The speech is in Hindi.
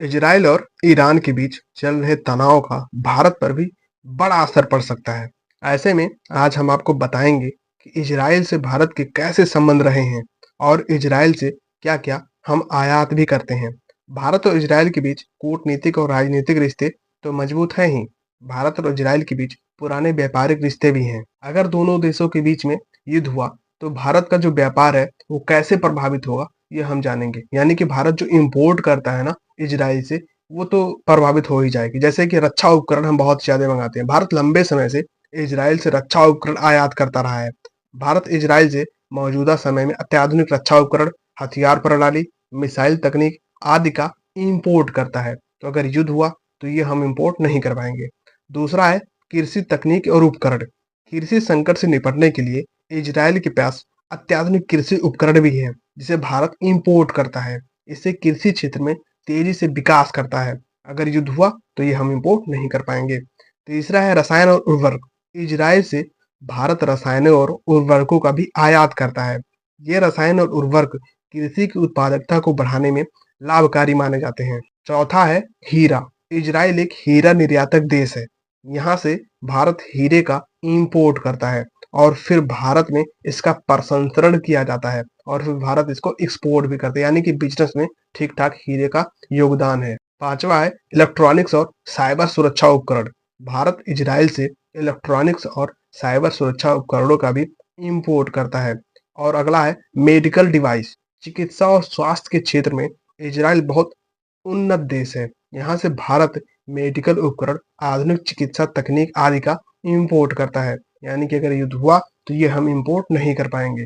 इजराइल और ईरान के बीच चल रहे तनाव का भारत पर भी बड़ा असर पड़ सकता है। ऐसे में आज हम आपको बताएंगे कि इजराइल से भारत के कैसे संबंध रहे हैं और इजराइल से क्या-क्या हम आयात भी करते हैं। भारत और इजराइल के बीच कूटनीतिक और राजनीतिक रिश्ते तो मजबूत हैं ही। भारत और इजराइल के बीच पुराने व्यापारिक रिश्ते भी हैं। अगर दोनों देशों के बीच में युद्ध हुआ तो भारत का जो व्यापार है वो कैसे प्रभावित होगा, ये हम जानेंगे। यानी कि भारत जो इम्पोर्ट करता है ना इजराइल से, वो तो प्रभावित हो ही जाएगी। जैसे कि रक्षा उपकरण हम बहुत ज़्यादा मंगाते हैं। भारत लंबे समय से इजराइल से रक्षा उपकरण आयात करता रहा है। भारत इजराइल से मौजूदा समय में अत्याधुनिक रक्षा उपकरण, हथियार प्रणाली, मिसाइल तकनीक आदि का इम्पोर्ट करता है। तो अगर युद्ध हुआ तो ये हम इम्पोर्ट नहीं कर पाएंगे। दूसरा है कृषि तकनीक और उपकरण। कृषि संकट से निपटने के लिए इजराइल के पास अत्याधुनिक कृषि उपकरण भी है, जिसे भारत इम्पोर्ट करता है। इससे कृषि क्षेत्र में तेजी से विकास करता है। अगर युद्ध हुआ तो ये हम इम्पोर्ट नहीं कर पाएंगे। तीसरा है रसायन और उर्वरक। इजराइल से भारत रसायनों और उर्वरकों का भी आयात करता है। ये रसायन और उर्वरक कृषि की उत्पादकता को बढ़ाने में लाभकारी माने जाते हैं। चौथा है हीरा। इजराइल एक हीरा निर्यातक देश है। यहाँ से भारत हीरे का इंपोर्ट करता है और फिर भारत में इसका प्रसंस्करण किया जाता है और फिर भारत इसको एक्सपोर्ट भी करता है। यानी कि बिजनेस में ठीक ठाक हीरे का योगदान है। पांचवा है इलेक्ट्रॉनिक्स और साइबर सुरक्षा उपकरण। भारत इजराइल से इलेक्ट्रॉनिक्स और साइबर सुरक्षा उपकरणों का भी इंपोर्ट करता है। और अगला है मेडिकल डिवाइस। चिकित्सा और स्वास्थ्य के क्षेत्र में इजराइल बहुत उन्नत देश है। यहाँ से भारत मेडिकल उपकरण, आधुनिक चिकित्सा तकनीक आदि का इंपोर्ट करता है। यानी कि अगर युद्ध हुआ तो ये हम इंपोर्ट नहीं कर पाएंगे।